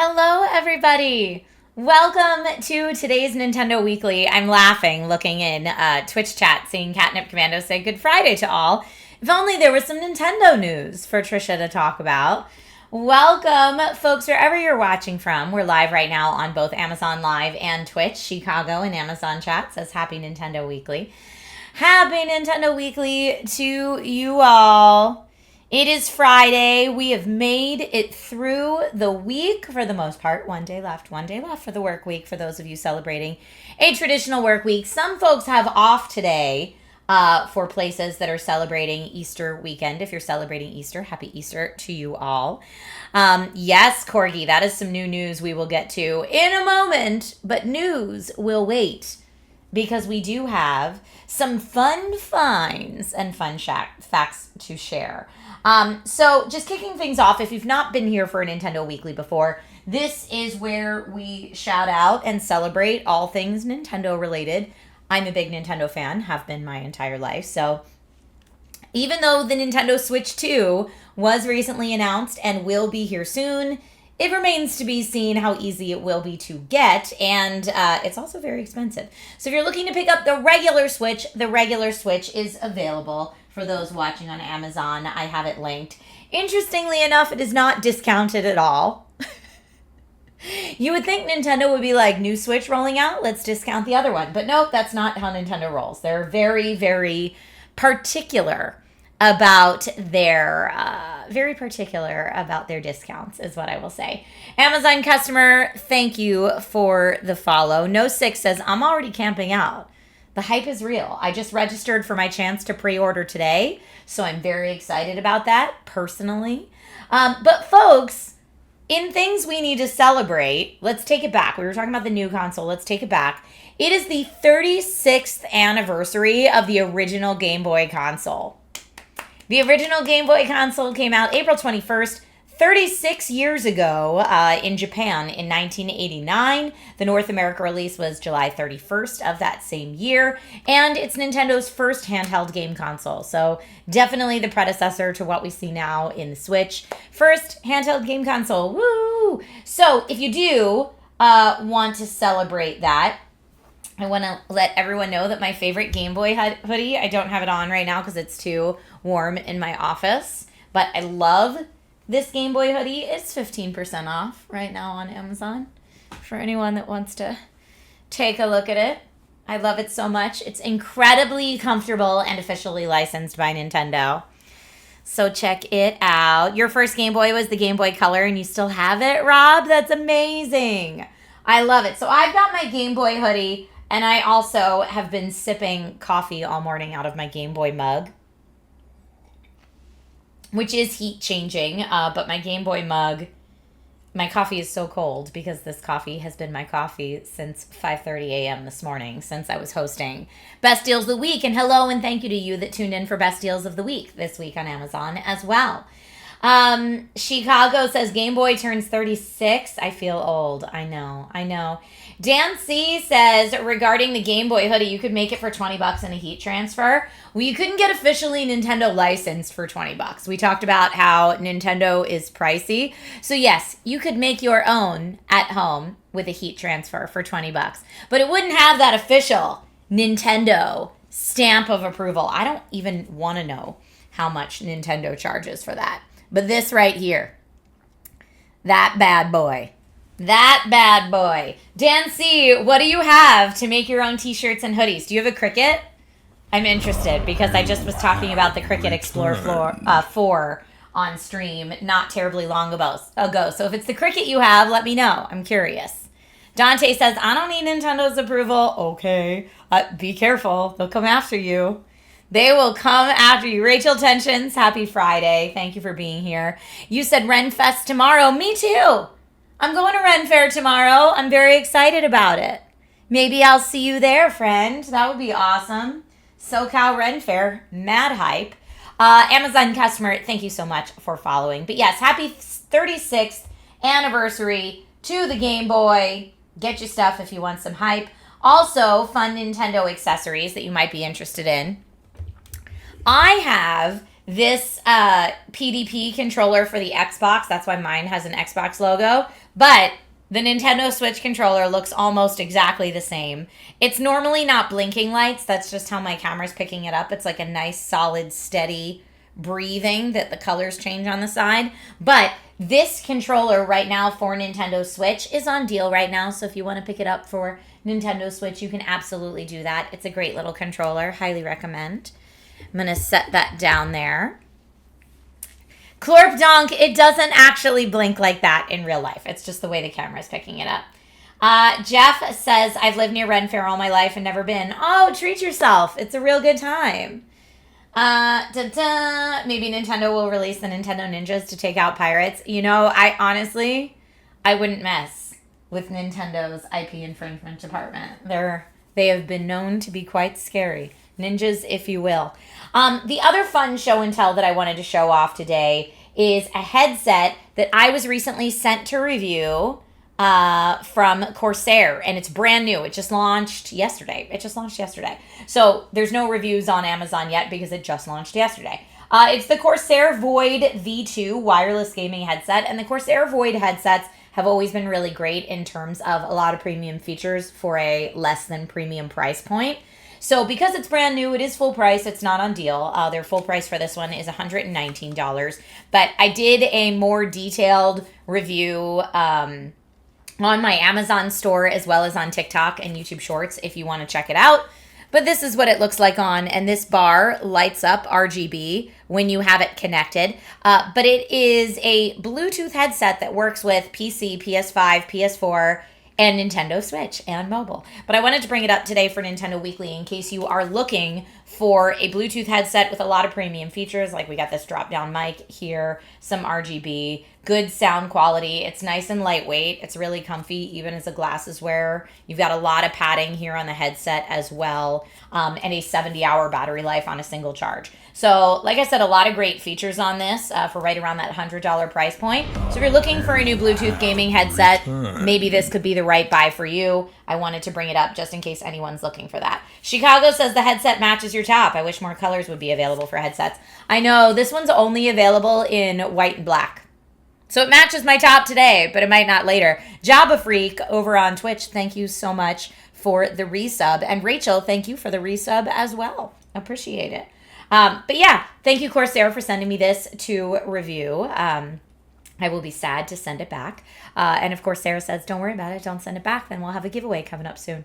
Hello, everybody. Welcome to today's Nintendo Weekly. I'm laughing looking in Twitch chat, seeing Catnip Commando say Good Friday to all. If only there was some Nintendo news for Trisha to talk about. Welcome, folks, wherever you're watching from. We're live right now on both Amazon Live and Twitch. Chicago and Amazon chat says Happy Nintendo Weekly. Happy Nintendo Weekly to you all. It is Friday. We have made it through the week for the most part. One day left for the work week for those of you celebrating a traditional work week. Some folks have off today for places that are celebrating Easter weekend. If you're celebrating Easter, happy Easter to you all. Yes, Corgi, that is some new news we will get to in a moment, but news will wait because we do have some fun finds and fun facts to share. So just kicking things off, if you've not been here for a Nintendo Weekly before, this is where we shout out and celebrate all things Nintendo related. I'm a big Nintendo fan, have been my entire life. So even though the Nintendo Switch 2 was recently announced and will be here soon, it remains to be seen how easy it will be to get, and it's also very expensive. So if you're looking to pick up the regular Switch is available for those watching on Amazon. I have it linked. Interestingly enough, it is not discounted at all. You would think Nintendo would be like, new Switch rolling out, let's discount the other one. But nope, that's not how Nintendo rolls. They're very, very particular about their discounts, is what I will say. Amazon customer, thank you for the follow. No6 says, I'm already camping out. The hype is real. I just registered for my chance to pre-order today, so I'm very excited about that, personally. But folks, in things we need to celebrate, let's take it back. We were talking about the new console. Let's take it back. It is the 36th anniversary of the original Game Boy console. The original Game Boy console came out April 21st, 36 years ago in Japan in 1989. The North America release was July 31st of that same year. And it's Nintendo's first handheld game console. So definitely the predecessor to what we see now in the Switch. First handheld game console. Woo! So if you do want to celebrate that, I want to let everyone know that my favorite Game Boy hoodie, I don't have it on right now because it's too warm in my office, but I love this Game Boy hoodie. It's 15% off right now on Amazon for anyone that wants to take a look at it. I love it so much. It's incredibly comfortable and officially licensed by Nintendo. So check it out. Your first Game Boy was the Game Boy Color and you still have it, Rob? That's amazing. I love it. So I've got my Game Boy hoodie and I also have been sipping coffee all morning out of my Game Boy mug, which is heat changing, but my Game Boy mug, my coffee is so cold because this coffee has been my coffee since 5:30 a.m. this morning, since I was hosting Best Deals of the Week. And hello and thank you to you that tuned in for Best Deals of the Week this week on Amazon as well. Chicago says Game Boy turns 36. I feel old. I know. Dan C says, regarding the Game Boy hoodie, you could make it for $20 in a heat transfer. Well, you couldn't get officially Nintendo licensed for $20. We talked about how Nintendo is pricey. So yes, you could make your own at home with a heat transfer for $20. But it wouldn't have that official Nintendo stamp of approval. I don't even want to know how much Nintendo charges for that. But this right here, that bad boy. Dan C., what do you have to make your own t-shirts and hoodies? Do you have a Cricut? I'm interested because I just was talking about the Cricut Explorer 4 on stream not terribly long ago. So if it's the Cricut you have, let me know. I'm curious. Dante says, I don't need Nintendo's approval. Okay. Be careful. They'll come after you. They will come after you. Rachel Tensions, happy Friday. Thank you for being here. You said Ren Fest tomorrow. Me too. I'm going to Ren Fair tomorrow. I'm very excited about it. Maybe I'll see you there, friend. That would be awesome. SoCal Ren Fair, mad hype. Amazon customer, thank you so much for following. But yes, happy 36th anniversary to the Game Boy. Get your stuff if you want some hype. Also, fun Nintendo accessories that you might be interested in. I have this PDP controller for the Xbox. That's why mine has an Xbox logo. But the Nintendo Switch controller looks almost exactly the same. It's normally not blinking lights. That's just how my camera's picking it up. It's like a nice, solid, steady breathing that the colors change on the side. But this controller right now for Nintendo Switch is on deal right now. So if you want to pick it up for Nintendo Switch, you can absolutely do that. It's a great little controller. Highly recommend. I'm going to set that down there. Clorp Donk, it doesn't actually blink like that in real life. It's just the way the camera is picking it up. Jeff says, I've lived near Ren Fair all my life and never been. Oh, treat yourself. It's a real good time. Maybe Nintendo will release the Nintendo Ninjas to take out pirates. You know, I wouldn't mess with Nintendo's IP infringement department. They have been known to be quite scary. Ninjas, if you will. The other fun show and tell that I wanted to show off today is a headset that I was recently sent to review from Corsair, and it's brand new. It just launched yesterday. So there's no reviews on Amazon yet because it just launched yesterday. It's the Corsair Void V2 wireless gaming headset, and the Corsair Void headsets have always been really great in terms of a lot of premium features for a less than premium price point. So because it's brand new, it is full price. It's not on deal. Their full price for this one is $119. But I did a more detailed review on my Amazon store as well as on TikTok and YouTube Shorts if you want to check it out. But this is what it looks like on, and this bar lights up RGB when you have it connected. But it is a Bluetooth headset that works with PC, PS5, PS4, and Nintendo Switch and mobile. But I wanted to bring it up today for Nintendo Weekly in case you are looking for a Bluetooth headset with a lot of premium features. Like we got this drop-down mic here, some RGB, good sound quality. It's nice and lightweight. It's really comfy, even as a glasses wearer. You've got a lot of padding here on the headset as well, and a 70-hour battery life on a single charge. So, like I said, a lot of great features on this for right around that $100 price point. So if you're looking for a new Bluetooth gaming headset, maybe this could be the right buy for you. I wanted to bring it up just in case anyone's looking for that. Chicago says the headset matches your top. I wish more colors would be available for headsets. I know, this one's only available in white and black. So it matches my top today, but it might not later. Jabba Freak over on Twitch, thank you so much for the resub. And Rachel, thank you for the resub as well. Appreciate it. But yeah, thank you, Corsair, for sending me this to review. I will be sad to send it back. And of course, Sarah says, don't worry about it. Don't send it back. Then we'll have a giveaway coming up soon.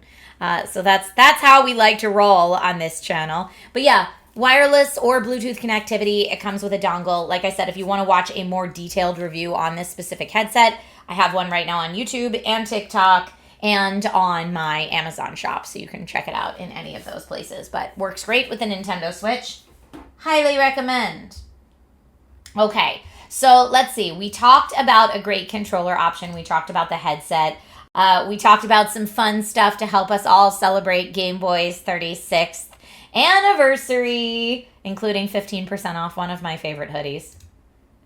So that's how we like to roll on this channel. But yeah, wireless or Bluetooth connectivity, it comes with a dongle. Like I said, if you want to watch a more detailed review on this specific headset, I have one right now on YouTube and TikTok and on my Amazon shop. So you can check it out in any of those places. But works great with the Nintendo Switch. Highly recommend. Okay, so let's see. We talked about a great controller option. We talked about the headset. We talked about some fun stuff to help us all celebrate Game Boy's 36th anniversary, including 15% off one of my favorite hoodies,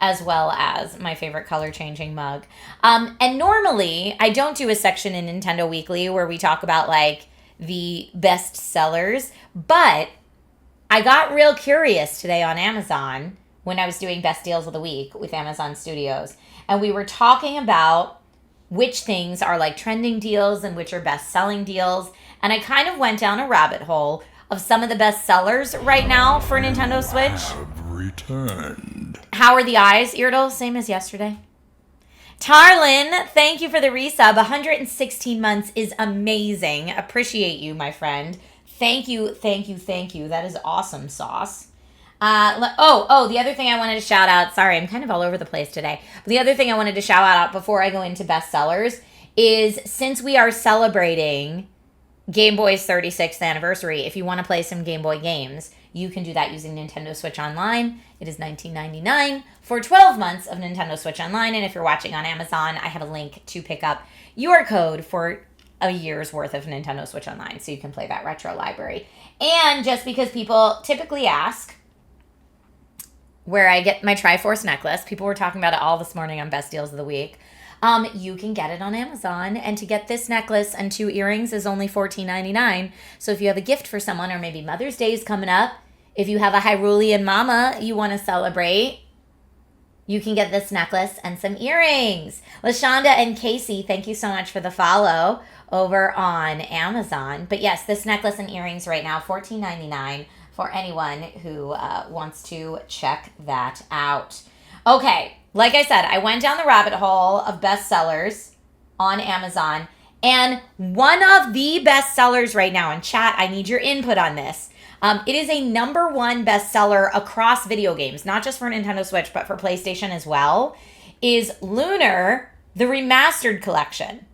as well as my favorite color-changing mug. And normally, I don't do a section in Nintendo Weekly where we talk about, like, the best sellers, but I got real curious today on Amazon when I was doing Best Deals of the Week with Amazon Studios. And we were talking about which things are like trending deals and which are best-selling deals. And I kind of went down a rabbit hole of some of the best sellers right now for Nintendo Switch. Have returned. How are the eyes, Irdle? Same as yesterday. Tarlin, thank you for the resub. 116 months is amazing. Appreciate you, my friend. Thank you. That is awesome sauce. The other thing I wanted to shout out, sorry, I'm kind of all over the place today. But the other thing I wanted to shout out before I go into bestsellers is since we are celebrating Game Boy's 36th anniversary, if you want to play some Game Boy games, you can do that using Nintendo Switch Online. It is $19.99 for 12 months of Nintendo Switch Online. And if you're watching on Amazon, I have a link to pick up your code for a year's worth of Nintendo Switch Online, so you can play that retro library. And just because people typically ask where I get my Triforce necklace, people were talking about it all this morning on Best Deals of the Week, you can get it on Amazon. And to get this necklace and 2 earrings is only $14.99. So if you have a gift for someone, or maybe Mother's Day is coming up, If you have a Hyrulean mama you want to celebrate, you can get this necklace and some earrings. LaShonda and Casey, thank you so much for the follow over on Amazon. But yes, this necklace and earrings right now, $14.99 for anyone who wants to check that out. Okay, like I said, I went down the rabbit hole of bestsellers on Amazon. And one of the bestsellers right now, in chat, I need your input on this. It is a #1 bestseller across video games, not just for Nintendo Switch, but for PlayStation as well, is Lunar, the Remastered Collection.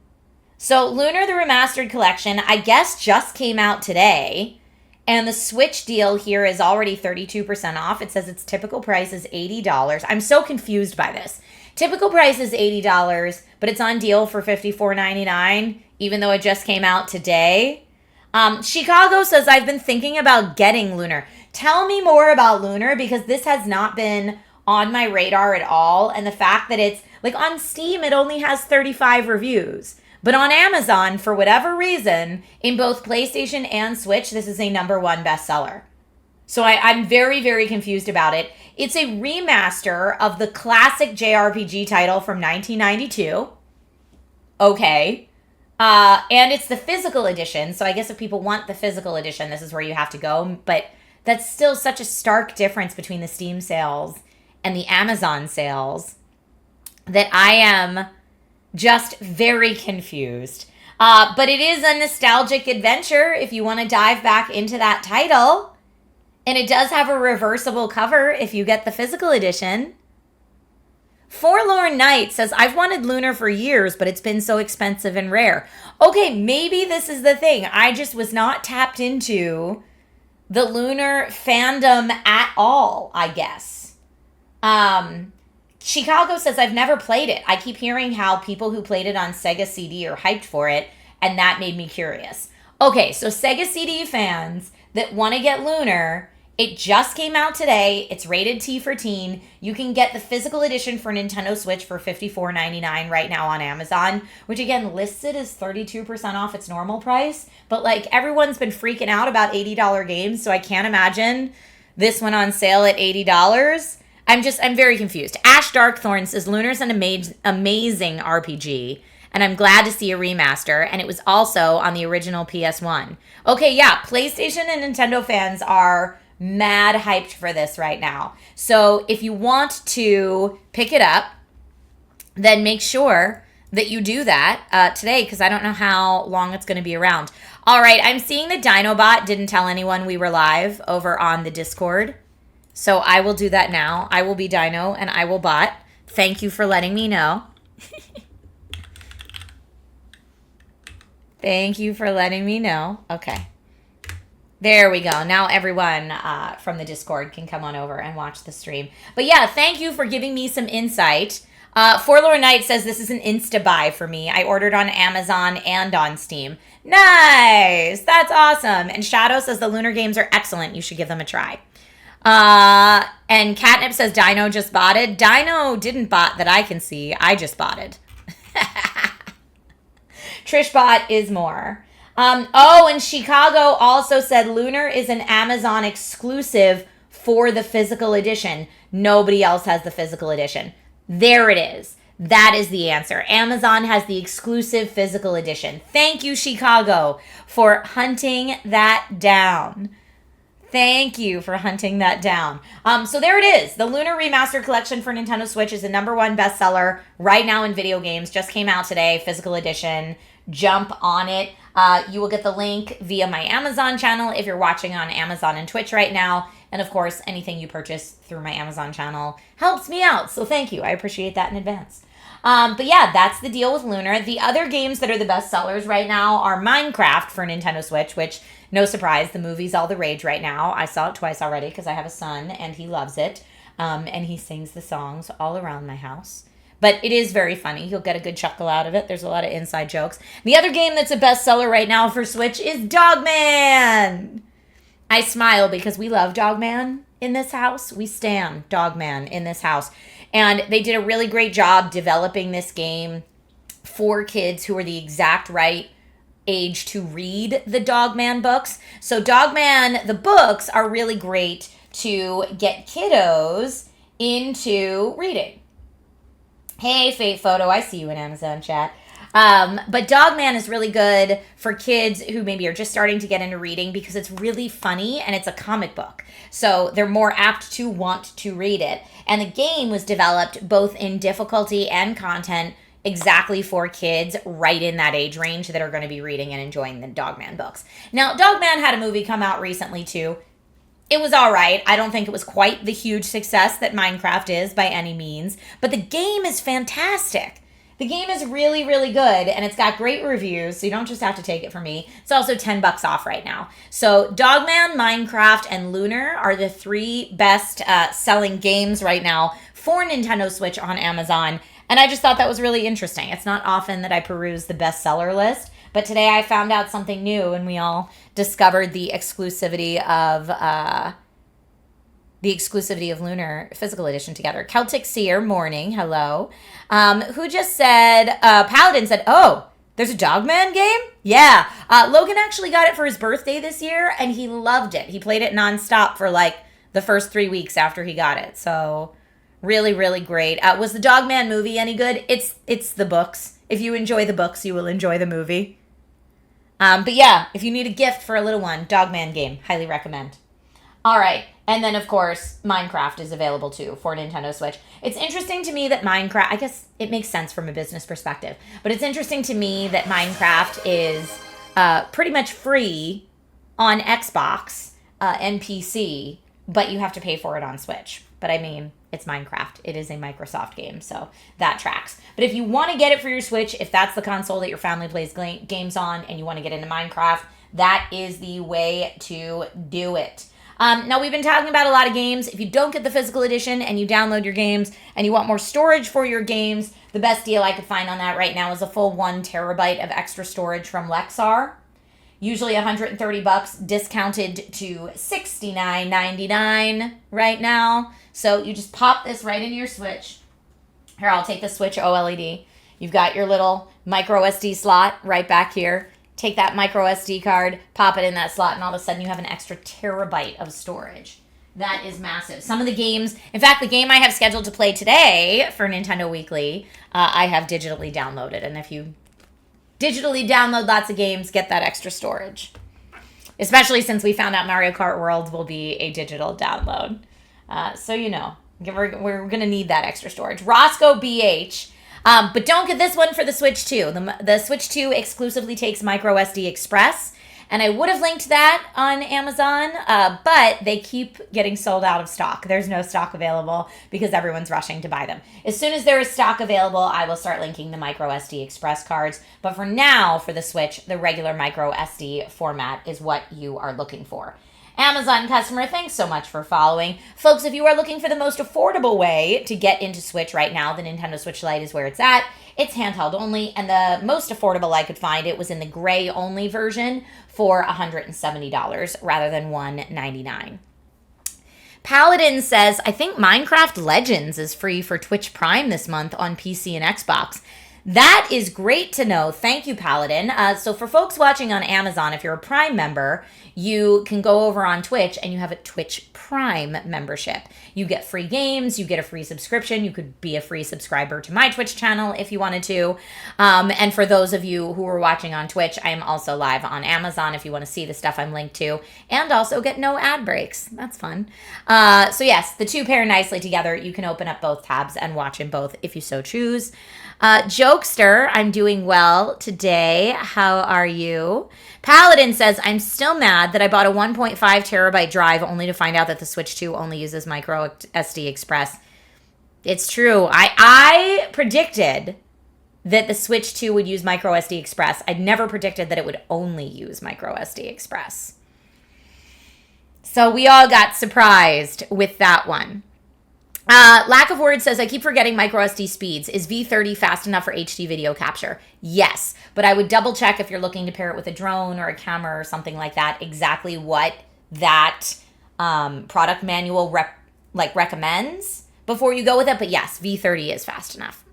So Lunar, the Remastered Collection, I guess just came out today, and the Switch deal here is already 32% off. It says its typical price is $80. I'm so confused by this. Typical price is $80, but it's on deal for $54.99, even though it just came out today. Chicago says, I've been thinking about getting Lunar. Tell me more about Lunar, because this has not been on my radar at all. And the fact that it's, like, on Steam, it only has 35 reviews. But on Amazon, for whatever reason, in both PlayStation and Switch, this is a #1 bestseller. So I'm very, very confused about it. It's a remaster of the classic JRPG title from 1992. Okay. And it's the physical edition. So I guess if people want the physical edition, this is where you have to go. But that's still such a stark difference between the Steam sales and the Amazon sales that I am just very confused. But it is a nostalgic adventure if you want to dive back into that title. And it does have a reversible cover if you get the physical edition. Forlorn Knight says, I've wanted Lunar for years, but it's been so expensive and rare. Okay, maybe this is the thing. I just was not tapped into the Lunar fandom at all, I guess. Chicago says, I've never played it. I keep hearing how people who played it on Sega CD are hyped for it, and that made me curious. Okay, so Sega CD fans that want to get Lunar, it just came out today. It's rated T for teen. You can get the physical edition for Nintendo Switch for $54.99 right now on Amazon, which again lists it as 32% off its normal price. But like everyone's been freaking out about $80 games, so I can't imagine this one on sale at $80. I'm very confused. Ash Darkthorn says Lunar's an amazing RPG, and I'm glad to see a remaster, and it was also on the original PS1. Okay, yeah, PlayStation and Nintendo fans are mad hyped for this right now. So if you want to pick it up, then make sure that you do that today, because I don't know how long it's going to be around. All right, I'm seeing the Dinobot didn't tell anyone we were live over on the Discord. So I will do that now. I will be Dino and I will bot. Thank you for letting me know. Thank you for letting me know. Okay. There we go. Now everyone from the Discord can come on over and watch the stream. But yeah, thank you for giving me some insight. Forlorn Knight says this is an insta-buy for me. I ordered on Amazon and on Steam. Nice! That's awesome. And Shadow says the Lunar games are excellent. You should give them a try. And Catnip says Dino just botted. Dino didn't bot that I can see. I just botted. Trishbot is more. And Chicago also said Lunar is an Amazon exclusive for the physical edition. Nobody else has the physical edition. There it is. That is the answer. Amazon has the exclusive physical edition. Thank you, Chicago, for hunting that down. Thank you for hunting that down. So there it is. The Lunar Remastered Collection for Nintendo Switch is the #1 bestseller right now in video games. Just came out today, physical edition. Jump on it. You will get the link via my Amazon channel if you're watching on Amazon and Twitch right now. And of course, anything you purchase through my Amazon channel helps me out. So thank you. I appreciate that in advance. But yeah, that's the deal with Lunar. The other games that are the best sellers right now are Minecraft for Nintendo Switch, which, no surprise, the movie's all the rage right now. I saw it twice already because I have a son and he loves it. And he sings the songs all around my house. But it is very funny. You'll get a good chuckle out of it. There's a lot of inside jokes. The other game that's a bestseller right now for Switch is Dogman. I smile because we love Dogman in this house. We stan Dogman in this house. And they did a really great job developing this game for kids who are the exact right age to read the Dogman books. So Dogman, the books are really great to get kiddos into reading. Hey, Fate Photo, I see you in Amazon chat. But Dogman is really good for kids who maybe are just starting to get into reading because it's really funny and it's a comic book. So they're more apt to want to read it. And the game was developed both in difficulty and content exactly for kids right in that age range that are going to be reading and enjoying the Dogman books. Now, Dogman had a movie come out recently too. It was all right. I don't think it was quite the huge success that Minecraft is by any means, but the game is fantastic. The game is really, really good, and it's got great reviews, so you don't just have to take it from me. It's also $10 off right now. So Dogman, Minecraft, and Lunar are the 3 best selling games right now for Nintendo Switch on Amazon, and I just thought that was really interesting. It's not often that I peruse the bestseller list, but today I found out something new, and we all discovered the exclusivity of Lunar Physical Edition together. Celtic Seer, morning, hello. Who just said, Paladin said, oh, there's a Dogman game? Yeah. Logan actually got it for his birthday this year, and he loved it. He played it nonstop for like the first 3 weeks after he got it. So really, really great. Was the Dogman movie any good? It's the books. If you enjoy the books, you will enjoy the movie. But yeah, if you need a gift for a little one, Dogman game, highly recommend. All right. And then, of course, Minecraft is available, too, for Nintendo Switch. It's interesting to me that Minecraft... I guess it makes sense from a business perspective. But it's interesting to me that Minecraft is pretty much free on Xbox and PC, but you have to pay for it on Switch. But, I mean, it's Minecraft. It is a Microsoft game, so that tracks. But if you want to get it for your Switch, if that's the console that your family plays games on and you want to get into Minecraft, that is the way to do it. Now, we've been talking about a lot of games. If you don't get the physical edition and you download your games and you want more storage for your games, the best deal I could find on that right now is a full 1 terabyte of extra storage from Lexar. Usually $130, discounted to $69.99 right now. So you just pop this right into your Switch. Here, I'll take the Switch OLED. You've got your little micro SD slot right back here. Take that micro SD card, pop it in that slot, and all of a sudden you have an extra terabyte of storage. That is massive. Some of the games, in fact, the game I have scheduled to play today for Nintendo Weekly, I have digitally downloaded. And if you digitally download lots of games, get that extra storage. Especially since we found out Mario Kart World will be a digital download. So you know, we're going to need that extra storage. Roscoe BH. But don't get this one for the Switch 2. The Switch 2 exclusively takes micro SD Express, and I would have linked that on Amazon, but they keep getting sold out of stock. There's no stock available because everyone's rushing to buy them. As soon as there is stock available, I will start linking the micro SD Express cards. But for now, for the Switch, the regular micro SD format is what you are looking for. Amazon customer, thanks so much for following. Folks, if you are looking for the most affordable way to get into Switch right now, the Nintendo Switch Lite is where it's at. It's handheld only, and the most affordable I could find, it was in the gray only version for $170 rather than $199. Paladin says, I think Minecraft Legends is free for Twitch Prime this month on PC and Xbox. That is great to know. Thank you, Paladin. So for folks watching on Amazon, if you're a Prime member, you can go over on Twitch and you have a Twitch Prime membership. You get free games, you get a free subscription. You could be a free subscriber to my Twitch channel if you wanted to. And for those of you who are watching on Twitch, I am also live on Amazon if you want to see the stuff I'm linked to, and also get no ad breaks. That's fun. So yes, the two pair nicely together. You can open up both tabs and watch in both if you so choose. Jokester, I'm doing well today. How are you? Paladin says, I'm still mad that I bought a 1.5 terabyte drive only to find out that the Switch 2 only uses micro SD Express. It's true. I predicted that the Switch 2 would use micro SD Express. I'd never predicted that it would only use micro SD Express. So we all got surprised with that one. Lack of Words says, I keep forgetting micro SD speeds. Is V30 fast enough for HD video capture? Yes, but I would double check if you're looking to pair it with a drone or a camera or something like that, exactly what that product manual recommends before you go with it. But yes, V30 is fast enough.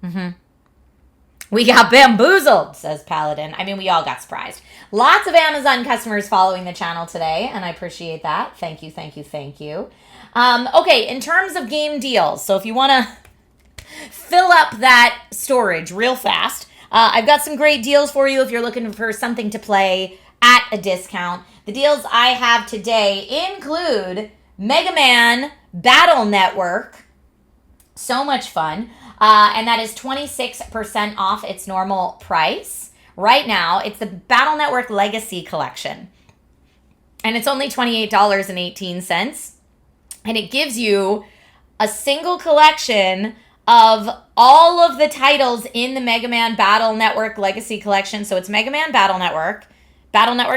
We got bamboozled, says Paladin. I mean, we all got surprised. Lots of Amazon customers following the channel today, and I appreciate that. Thank you, thank you, thank you. Okay, in terms of game deals, so if you want to fill up that storage real fast, I've got some great deals for you if you're looking for something to play at a discount. The deals I have today include Mega Man Battle Network. So much fun. And that is 26% off its normal price. Right now, it's the Battle Network Legacy Collection. And it's only $28.18. And it gives you a single collection of all of the titles in the Mega Man Battle Network Legacy Collection. So it's Mega Man Battle Network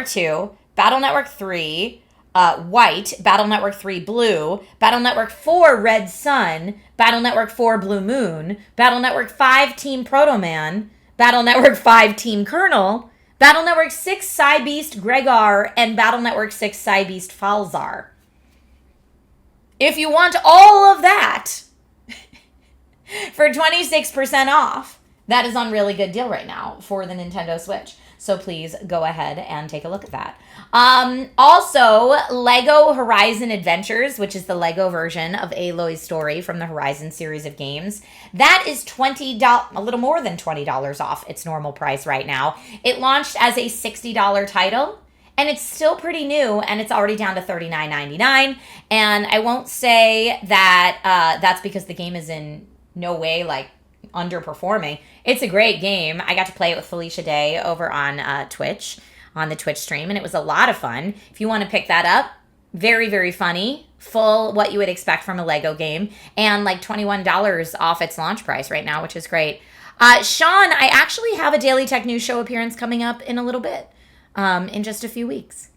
2, Battle Network 3, White, Battle Network 3 Blue, Battle Network 4 Red Sun, Battle Network 4 Blue Moon, Battle Network 5 Team Proto Man, Battle Network 5 Team Colonel, Battle Network 6 Psy Beast Gregar, and Battle Network 6 Psy Beast Falzar. If you want all of that for 26% off, that is on really good deal right now for the Nintendo Switch. So please go ahead and take a look at that. Also, Lego Horizon Adventures, which is the Lego version of Aloy's story from the Horizon series of games. That is $20, a little more than $20 off its normal price right now. It launched as a $60 title, and it's still pretty new, and it's already down to $39.99. And I won't say that that's because the game is in no way like underperforming. It's a great game. I got to play it with Felicia Day over on Twitch, on the Twitch stream, and it was a lot of fun. If you want to pick that up, very, very funny, full what you would expect from a Lego game, and like $21 off its launch price right now, which is great. Sean, I actually have a Daily Tech News Show appearance coming up in a little bit, in just a few weeks.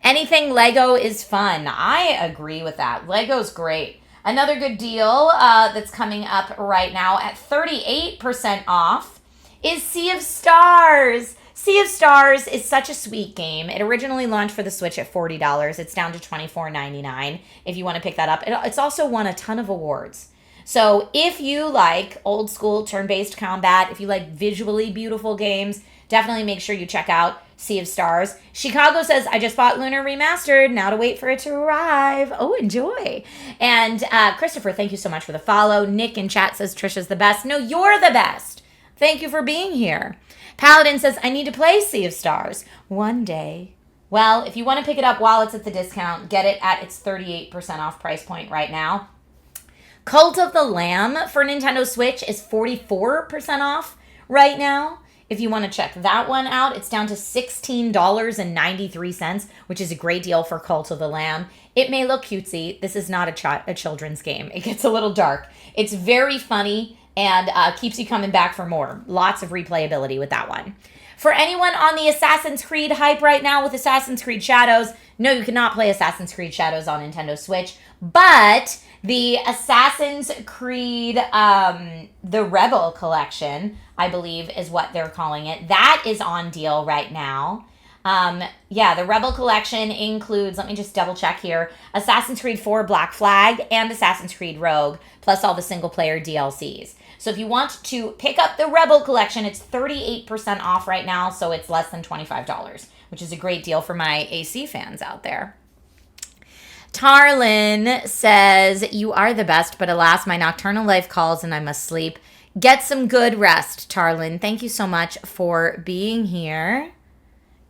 Anything Lego is fun. I agree with that. Lego's great. Another good deal that's coming up right now at 38% off is Sea of Stars. Sea of Stars is such a sweet game. It originally launched for the Switch at $40. It's down to $24.99 if you want to pick that up. It's also won a ton of awards. So if you like old school turn-based combat, if you like visually beautiful games, definitely make sure you check out Sea of Stars. Chicago says, I just bought Lunar Remastered. Now to wait for it to arrive. Oh, enjoy. And Christopher, thank you so much for the follow. Nick in chat says, Trisha's the best. No, you're the best. Thank you for being here. Paladin says, I need to play Sea of Stars one day. Well, if you want to pick it up while it's at the discount, get it at its 38% off price point right now. Cult of the Lamb for Nintendo Switch is 44% off right now. If you want to check that one out, it's down to $16.93, which is a great deal for Cult of the Lamb. It may look cutesy. This is not a children's game. It gets a little dark. It's very funny and keeps you coming back for more. Lots of replayability with that one. For anyone on the Assassin's Creed hype right now with Assassin's Creed Shadows, no, you cannot play Assassin's Creed Shadows on Nintendo Switch, but the Assassin's Creed, the Rebel Collection, I believe is what they're calling it. That is on deal right now. Yeah, the Rebel Collection includes, let me just double check here, Assassin's Creed 4 Black Flag and Assassin's Creed Rogue, plus all the single player DLCs. So if you want to pick up the Rebel Collection, it's 38% off right now, so it's less than $25, which is a great deal for my AC fans out there. Tarlin says, you are the best, but alas, my nocturnal life calls and I must sleep. Get some good rest, Tarlin. Thank you so much for being here.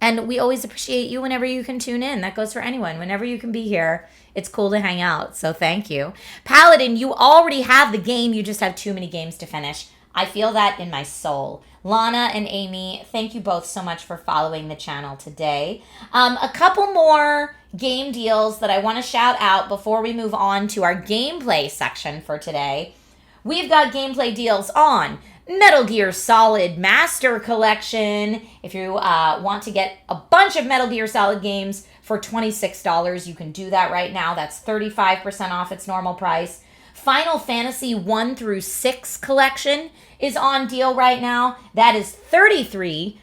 And we always appreciate you whenever you can tune in. That goes for anyone. Whenever you can be here, it's cool to hang out. So thank you. Paladin, you already have the game. You just have too many games to finish. I feel that in my soul. Lana and Amy, thank you both so much for following the channel today. A couple more game deals that I want to shout out before we move on to our gameplay section for today. We've got gameplay deals on Metal Gear Solid Master Collection. If you want to get a bunch of Metal Gear Solid games for $26, you can do that right now. That's 35% off its normal price. Final Fantasy 1 through 6 collection is on deal right now. That is 33%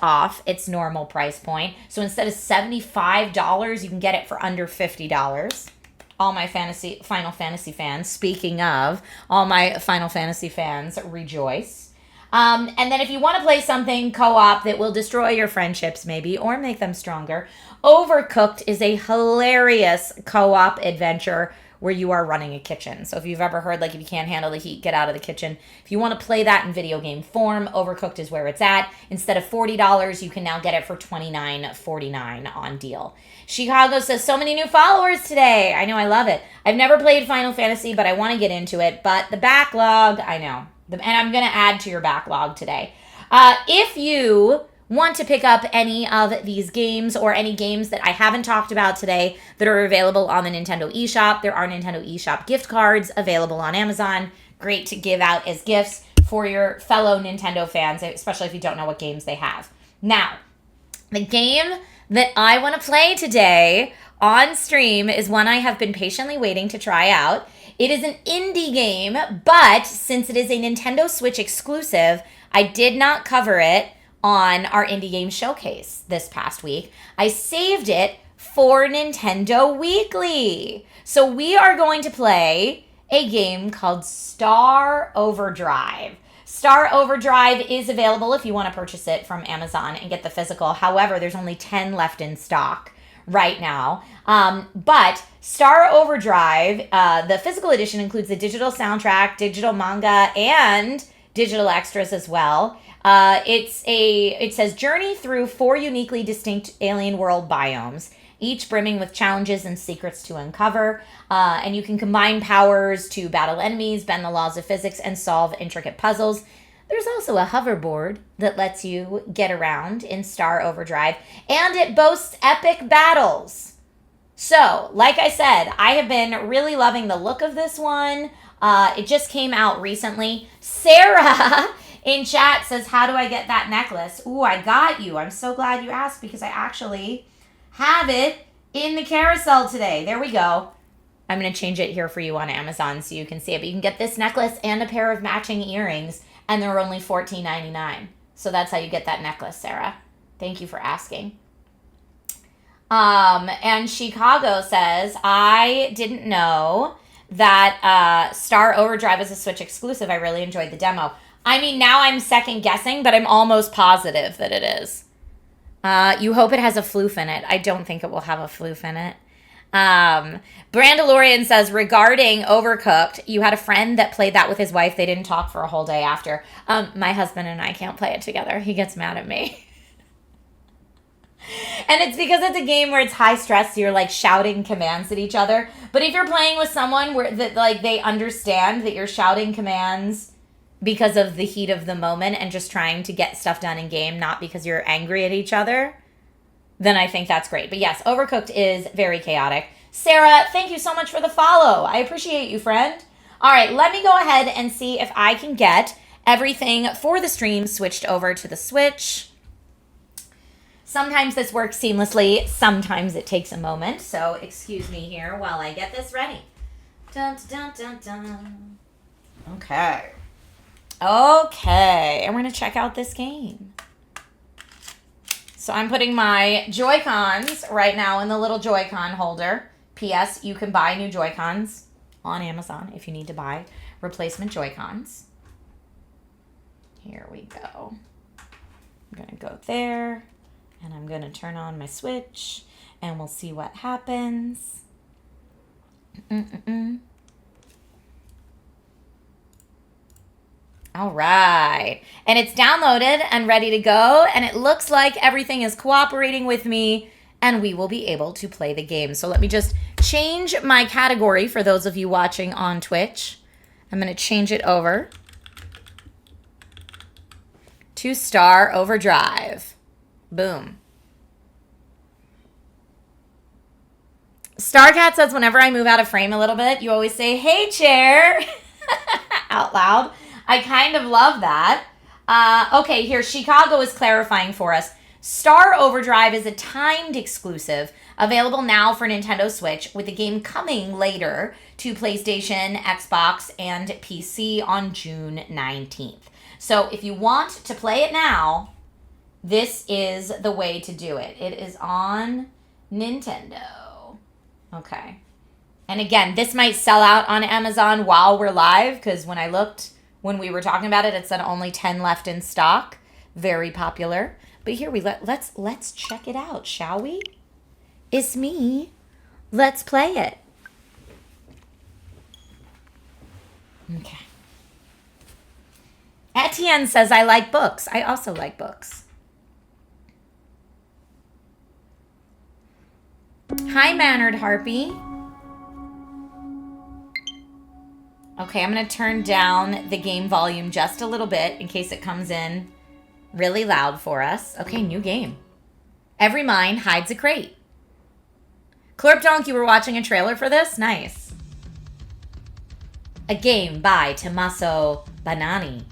off its normal price point. So instead of $75, you can get it for under $50. All my Final Fantasy fans, speaking of, all my Final Fantasy fans, rejoice. And then if you want to play something co-op that will destroy your friendships maybe or make them stronger, Overcooked is a hilarious co-op adventure where you are running a kitchen. So if you've ever heard, like, if you can't handle the heat, get out of the kitchen. If you want to play that in video game form, Overcooked is where it's at. Instead of $40, you can now get it for $29.49 on deal. Chicago says, so many new followers today. I know, I love it. I've never played Final Fantasy, but I want to get into it. But the backlog, I know. And I'm going to add to your backlog today. If you want to pick up any of these games or any games that I haven't talked about today that are available on the Nintendo eShop, there are Nintendo eShop gift cards available on Amazon. Great to give out as gifts for your fellow Nintendo fans, especially if you don't know what games they have. Now, the game that I want to play today on stream is one I have been patiently waiting to try out. It is an indie game, but since it is a Nintendo Switch exclusive, I did not cover it on our Indie Game Showcase this past week. I saved it for Nintendo Weekly. So we are going to play a game called STAR Overdrive. STAR Overdrive is available if you want to purchase it from Amazon and get the physical. However, there's only 10 left in stock right now. But STAR Overdrive, the physical edition includes the digital soundtrack, digital manga, and digital extras as well. It says journey through 4 uniquely distinct alien world biomes, each brimming with challenges and secrets to uncover. And you can combine powers to battle enemies, bend the laws of physics, and solve intricate puzzles. There's also a hoverboard that lets you get around in STAR Overdrive, and it boasts epic battles. So, like I said, I have been really loving the look of this one. It just came out recently. Sarah in chat says, how do I get that necklace? Ooh, I got you. I'm so glad you asked because I actually have it in the carousel today. There we go. I'm going to change it here for you on Amazon so you can see it. But you can get this necklace and a pair of matching earrings, and they're only $14.99. So that's how you get that necklace, Sarah. Thank you for asking. And Chicago says, I didn't know that STAR Overdrive is a Switch exclusive. I really enjoyed the demo. I mean, now I'm second guessing, but I'm almost positive that it is. You hope it has a floof in it. I don't think it will have a floof in it. Brandalorian says, regarding Overcooked, you had a friend that played that with his wife. They didn't talk for a whole day after. My husband and I can't play it together. He gets mad at me. And it's because it's a game where it's high stress, so you're like shouting commands at each other. But if you're playing with someone where that like they understand that you're shouting commands because of the heat of the moment and just trying to get stuff done in game, not because you're angry at each other, then I think that's great. But yes, Overcooked is very chaotic. Sarah, thank you so much for the follow. I appreciate you, friend. All right, let me go ahead and see if I can get everything for the stream switched over to the Switch. Sometimes this works seamlessly. Sometimes it takes a moment. So excuse me here while I get this ready. Dun, dun, dun, dun. Okay. Okay. And we're going to check out this game. So I'm putting my Joy-Cons right now in the little Joy-Con holder. P.S. You can buy new Joy-Cons on Amazon if you need to buy replacement Joy-Cons. Here we go. I'm going to go there. And I'm going to turn on my Switch, and we'll see what happens. All right. And it's downloaded and ready to go, and it looks like everything is cooperating with me, and we will be able to play the game. So let me just change my category for those of you watching on Twitch. I'm going to change it over to STAR Overdrive. Boom. Starcat says, whenever I move out of frame a little bit, you always say, hey, chair, out loud. I kind of love that. Okay, here, Chicago is clarifying for us. STAR Overdrive is a timed exclusive, available now for Nintendo Switch, with the game coming later to PlayStation, Xbox, and PC on June 19th. So if you want to play it now, this is the way to do it. It is on Nintendo. Okay. And again, this might sell out on Amazon while we're live, because when I looked When we were talking about it, it said only 10 left in stock. Very popular. But here let's check it out, shall we? It's me. Let's play it. Okay. Etienne says, I like books. I also like books. Hi, Mannered Harpy. Okay, I'm going to turn down the game volume just a little bit in case it comes in really loud for us. Okay, new game. Every mine hides a crate. Clerpdonk, you were watching a trailer for this? Nice. A game by Tommaso Banani.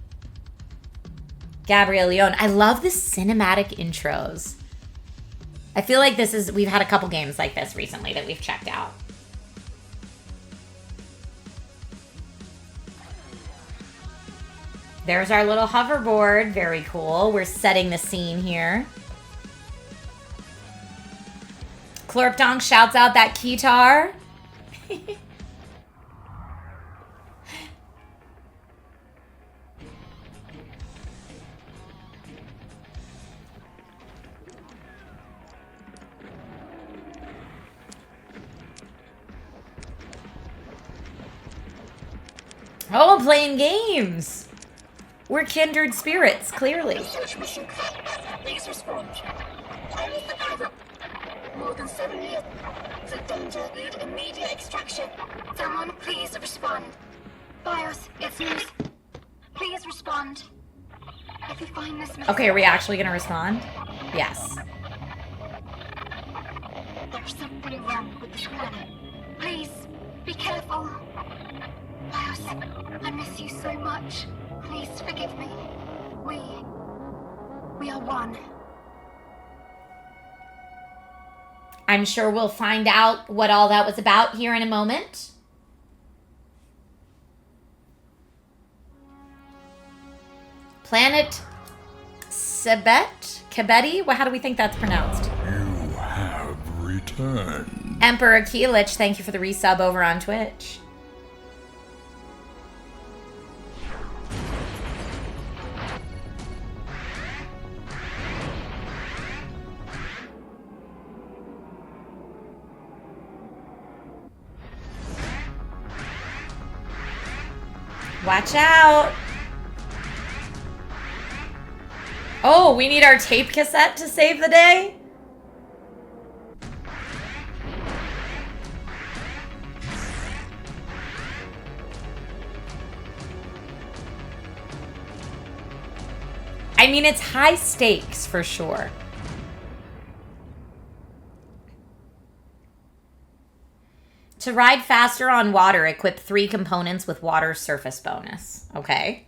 Gabrielle Leone. I love the cinematic intros. I feel like we've had a couple games like this recently that we've checked out. There's our little hoverboard. Very cool. We're setting the scene here. Clerpdonk shouts out that keytar. Oh, playing games. We're kindred spirits, clearly. Please respond. More than 7 years. The danger need immediate extraction. Someone please respond. BIOS, it's news. Please respond. If you find this message... Okay, are we actually going to respond? Yes. There's something wrong with this planet. Please, be careful. BIOS, I miss you so much. Please forgive me. We are one. I'm sure we'll find out what all that was about here in a moment. Planet Kebeti? How do we think that's pronounced? You have returned. Emperor Keelich, thank you for the resub over on Twitch. Watch out. Oh, we need our tape cassette to save the day? I mean, it's high stakes for sure. To ride faster on water, equip 3 components with water surface bonus. Okay.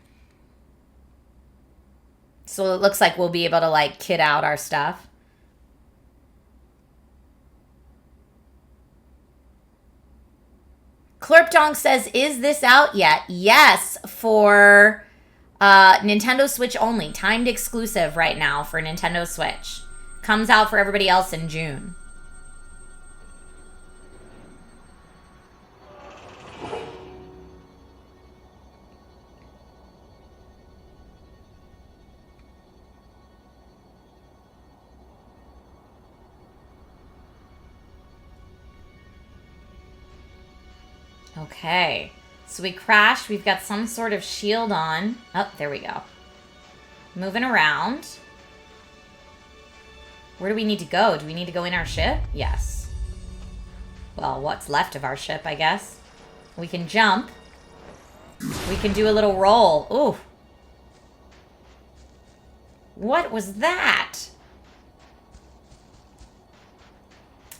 So it looks like we'll be able to, like, kit out our stuff. Clerpdonk says, is this out yet? Yes, for Nintendo Switch only. Timed exclusive right now for Nintendo Switch. Comes out for everybody else in June. Okay, so we crashed. We've got some sort of shield on. Oh, there we go. Moving around. Where do we need to go? Do we need to go in our ship? Yes. Well, what's left of our ship, I guess. We can jump. We can do a little roll. Ooh. What was that?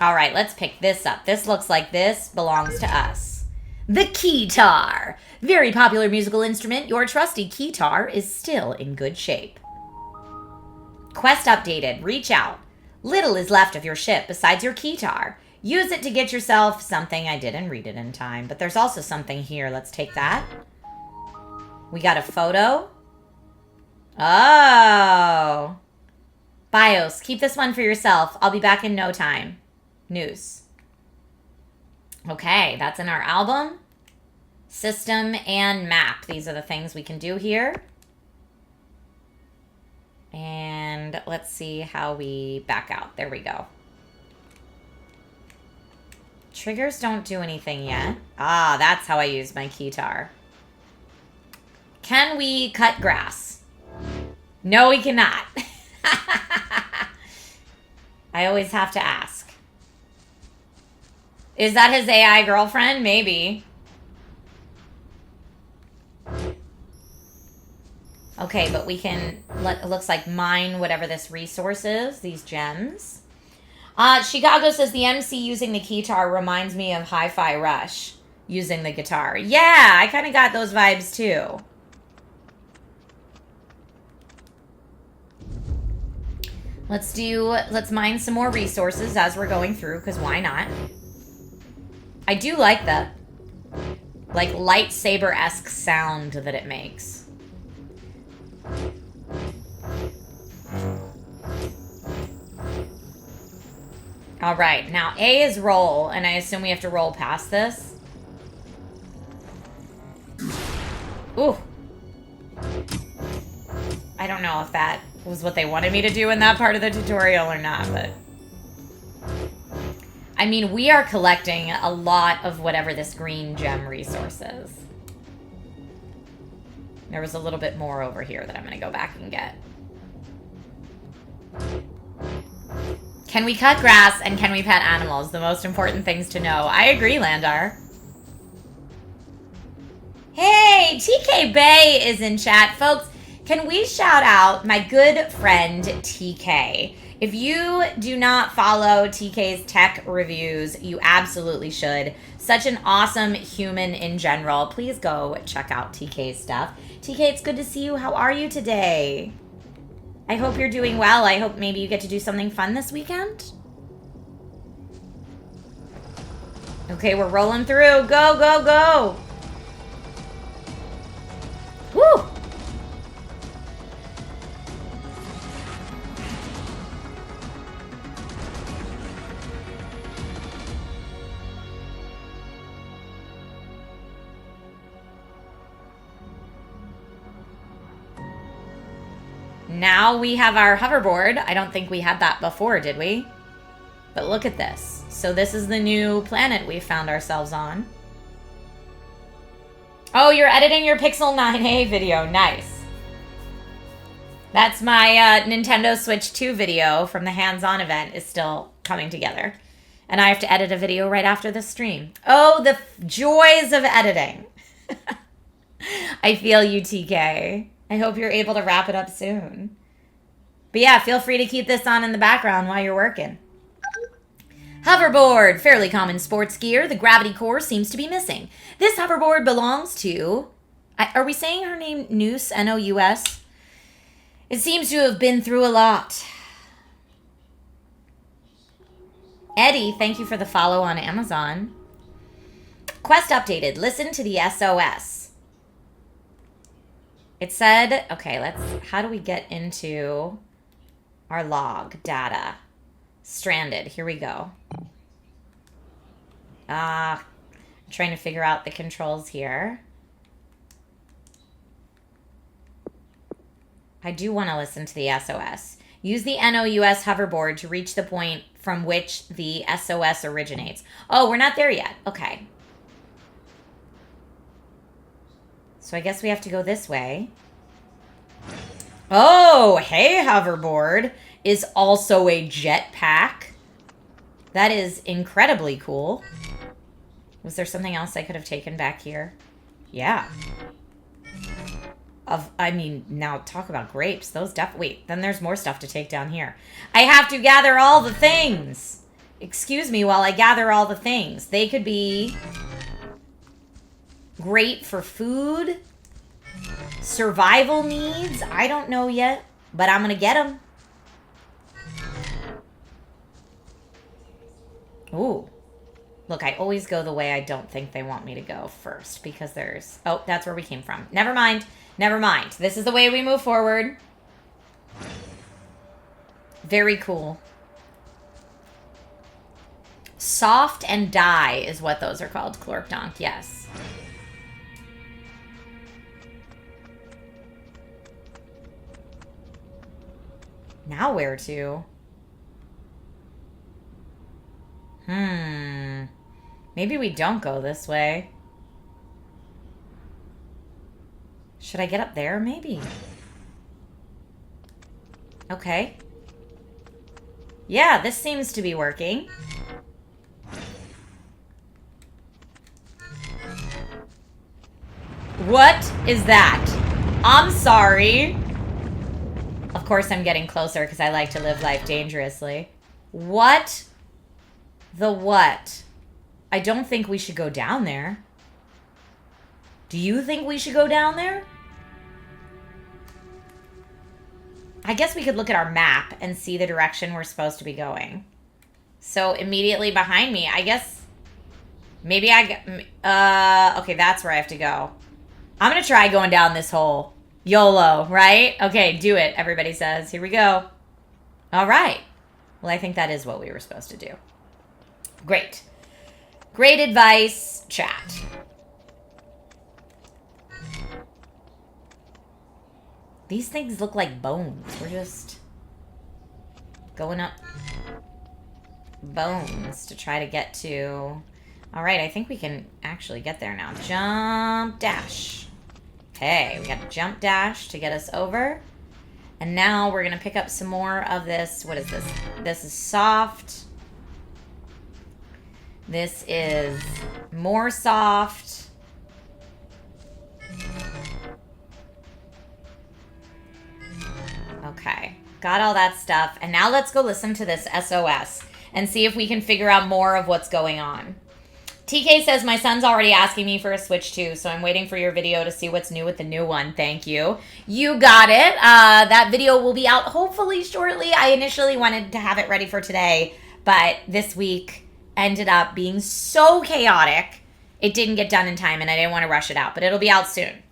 All right, let's pick this up. This looks like this belongs to us. The keytar. Very popular musical instrument. Your trusty keytar is still in good shape. Quest updated. Reach out. Little is left of your ship besides your keytar. Use it to get yourself something. I didn't read it in time, but there's also something here. Let's take that. We got a photo. Oh. BIOS. Keep this one for yourself. I'll be back in no time. News. Okay, that's in our album. System and map. These are the things we can do here. And let's see how we back out. There we go. Triggers don't do anything yet. Ah, that's how I use my keytar. Can we cut grass? No, we cannot. I always have to ask. Is that his AI girlfriend? Maybe. Okay, but we can, it looks like, mine whatever this resource is, these gems. Chicago says the MC using the keytar reminds me of Hi-Fi Rush using the guitar. Yeah, I kind of got those vibes too. Let's mine some more resources as we're going through, because why not? I do like the, like, lightsaber-esque sound that it makes. All right, now A is roll, and I assume we have to roll past this. Ooh. I don't know if that was what they wanted me to do in that part of the tutorial or not, but... I mean, we are collecting a lot of whatever this green gem resource is. There was a little bit more over here that I'm going to go back and get. Can we cut grass and can we pet animals? The most important things to know. I agree, Landar. Hey, TK Bay is in chat. Folks, can we shout out my good friend TK? If you do not follow TK's tech reviews, you absolutely should. Such an awesome human in general. Please go check out TK's stuff. TK, it's good to see you. How are you today? I hope you're doing well. I hope maybe you get to do something fun this weekend. Okay, we're rolling through. Go, go, go. Woo! Now we have our hoverboard. I don't think we had that before, did we? But look at this. So this is the new planet we found ourselves on. Oh, you're editing your Pixel 9a video. Nice. That's my Nintendo Switch 2 video from the hands-on event is still coming together. And I have to edit a video right after the stream. Oh, the joys of editing. I feel you, TK. I hope you're able to wrap it up soon. But yeah, feel free to keep this on in the background while you're working. Hoverboard, fairly common sports gear. The gravity core seems to be missing. This hoverboard belongs to... are we saying her name Noose, N-O-U-S? It seems to have been through a lot. Eddie, thank you for the follow on Amazon. Quest updated. Listen to the SOS. It said, okay, how do we get into our log data? Stranded, here we go. I'm trying to figure out the controls here. I do want to listen to the SOS. Use the NOUS hoverboard to reach the point from which the SOS originates. Oh, we're not there yet. Okay. So I guess we have to go this way. Oh, hey, hoverboard is also a jetpack. That is incredibly cool. Was there something else I could have taken back here? Yeah. I mean, now talk about grapes. Those wait, then there's more stuff to take down here. I have to gather all the things. Excuse me while I gather all the things. They could be great for food, survival needs. I don't know yet, but I'm gonna get them. Ooh. Look, I always go the way I don't think they want me to go first because there's... Oh, that's where we came from. Never mind. Never mind. This is the way we move forward. Very cool. Soft and die is what those are called, Clorkdonk. Yes. Now where to? Maybe we don't go this way. Should I get up there? Maybe. Okay. Yeah, this seems to be working. What is that? I'm sorry. Of course I'm getting closer because I like to live life dangerously. What? The what? I don't think we should go down there. Do you think we should go down there? I guess we could look at our map and see the direction we're supposed to be going. So immediately behind me, I guess maybe okay, that's where I have to go. I'm going to try going down this hole. YOLO, right? Okay, do it, everybody says. Here we go. All right. Well, I think that is what we were supposed to do. Great. Great advice, chat. These things look like bones. We're just going up bones to try to get to... All right, I think we can actually get there now. Jump, dash. Okay, we got a jump dash to get us over. And now we're going to pick up some more of this. What is this? This is soft. This is more soft. Okay, got all that stuff. And now let's go listen to this SOS and see if we can figure out more of what's going on. TK says, my son's already asking me for a Switch 2, so I'm waiting for your video to see what's new with the new one. Thank you. You got it. That video will be out hopefully shortly. I initially wanted to have it ready for today, but this week ended up being so chaotic, it didn't get done in time, and I didn't want to rush it out, but it'll be out soon.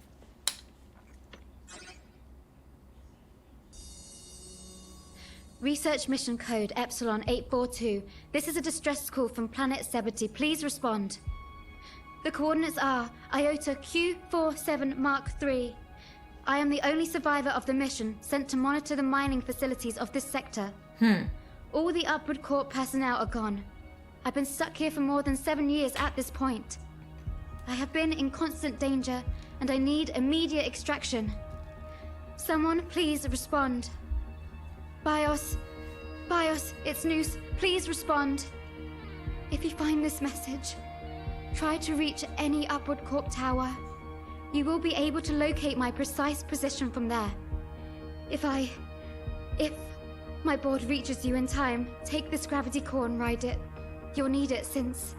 Research mission code Epsilon 842. This is a distress call from planet Zebedee. Please respond. The coordinates are Iota Q47 Mark III. I am the only survivor of the mission sent to monitor the mining facilities of this sector. All the Upward Corp personnel are gone. I've been stuck here for more than 7 years at this point. I have been in constant danger, and I need immediate extraction. Someone please respond. BIOS, it's Noose. Please respond. If you find this message, try to reach any Upward Corp tower. You will be able to locate my precise position from there. If my board reaches you in time, take this gravity core and ride it. You'll need it since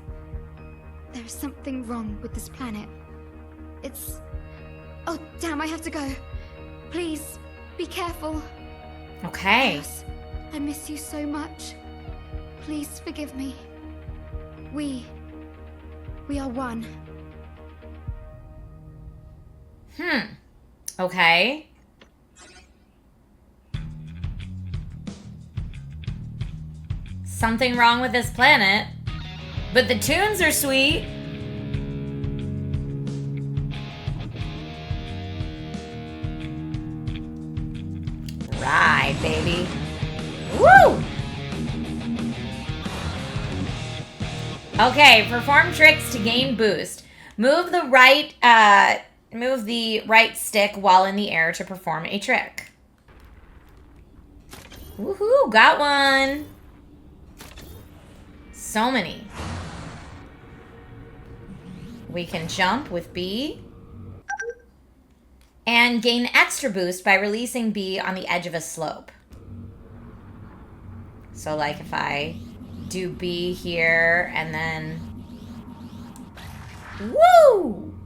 there is something wrong with this planet. It's... Oh, damn, I have to go. Please, be careful. Okay. Yes, I miss you so much. Please forgive me. We are one. Okay. Something wrong with this planet. But the tunes are sweet. Ride, baby. Woo! Okay, perform tricks to gain boost. Move the right stick while in the air to perform a trick. Woohoo, got one. So many. We can jump with B. And gain extra boost by releasing B on the edge of a slope. So like if I do B here and then... Woo!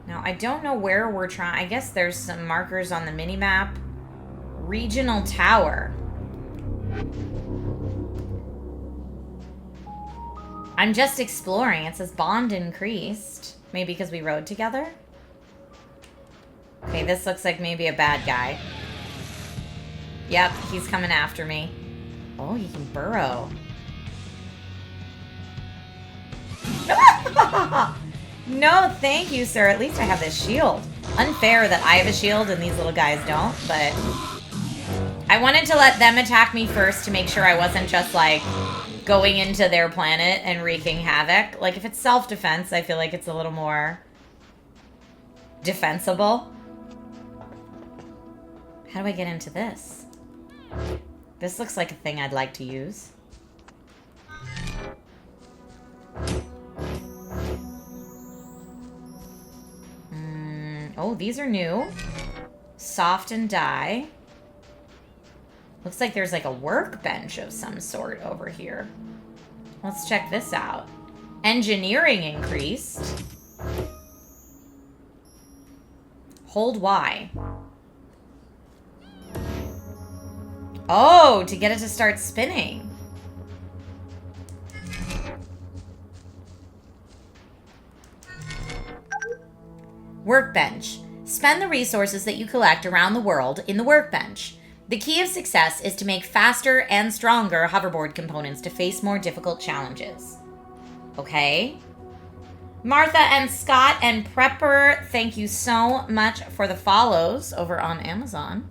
Now I don't know where we're trying. I guess there's some markers on the mini-map. Regional Tower. I'm just exploring. It says bond increased. Maybe because we rode together? Okay, this looks like maybe a bad guy. Yep, he's coming after me. Oh, you can burrow. No, thank you, sir. At least I have this shield. Unfair that I have a shield and these little guys don't, but I wanted to let them attack me first to make sure I wasn't just, like, going into their planet and wreaking havoc. Like, if it's self-defense, I feel like it's a little more defensible. How do I get into this? This looks like a thing I'd like to use. Oh, these are new. Soft and die. Looks like there's like a workbench of some sort over here. Let's check this out. Engineering increased. Hold Y. Oh, to get it to start spinning. Workbench. Spend the resources that you collect around the world in the workbench. The key of success is to make faster and stronger hoverboard components to face more difficult challenges. Okay. Martha and Scott and Prepper, thank you so much for the follows over on Amazon.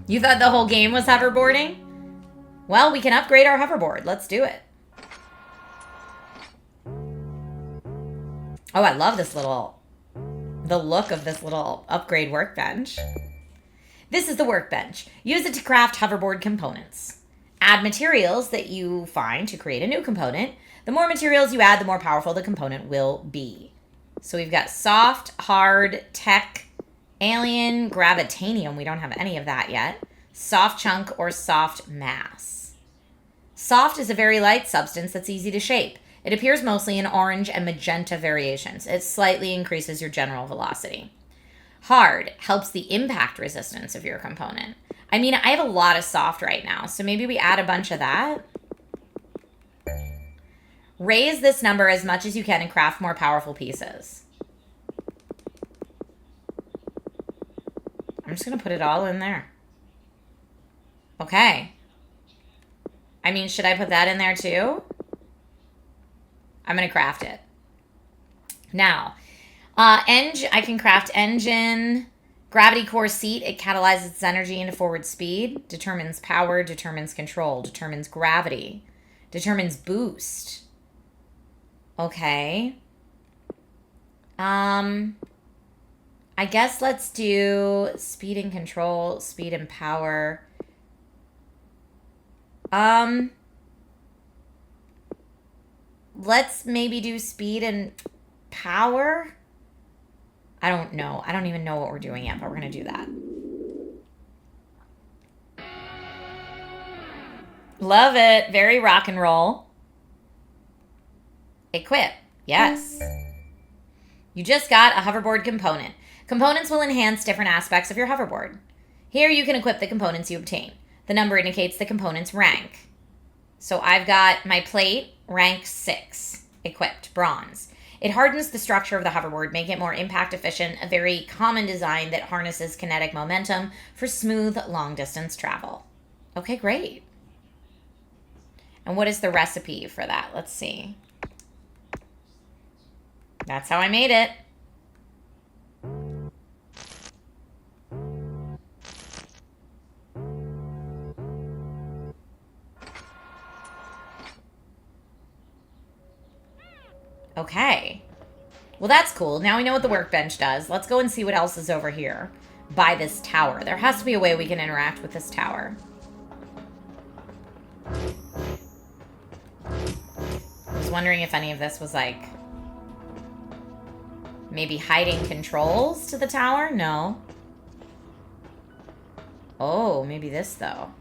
You thought the whole game was hoverboarding? Well, we can upgrade our hoverboard. Let's do it. Oh, I love this the look of this little upgrade workbench. This is the workbench. Use it to craft hoverboard components. Add materials that you find to create a new component. The more materials you add, the more powerful the component will be. So we've got soft, hard, tech, alien, gravitanium. We don't have any of that yet. Soft chunk or soft mass. Soft is a very light substance that's easy to shape. It appears mostly in orange and magenta variations. It slightly increases your general velocity. Hard helps the impact resistance of your component. I mean, I have a lot of soft right now, so maybe we add a bunch of that. Raise this number as much as you can and craft more powerful pieces. I'm just going to put it all in there. Okay. I mean, should I put that in there too? I'm going to craft it. Now, I can craft engine, gravity core seat. It catalyzes its energy into forward speed, determines power, determines control, determines gravity, determines boost. Okay. I guess let's do speed and control, speed and power. Let's maybe do speed and power. I don't know. I don't even know what we're doing yet, but we're going to do that. Love it. Very rock and roll. Equip. Yes. You just got a hoverboard component. Components will enhance different aspects of your hoverboard. Here you can equip the components you obtain. The number indicates the component's rank. So I've got my plate, rank 6, equipped, bronze. It hardens the structure of the hoverboard, making it more impact efficient, a very common design that harnesses kinetic momentum for smooth, long-distance travel. Okay, great. And what is the recipe for that? Let's see. That's how I made it. Okay. Well, that's cool. Now we know what the workbench does. Let's go and see what else is over here by this tower. There has to be a way we can interact with this tower. I was wondering if any of this was like maybe hiding controls to the tower? No. Oh, maybe this though.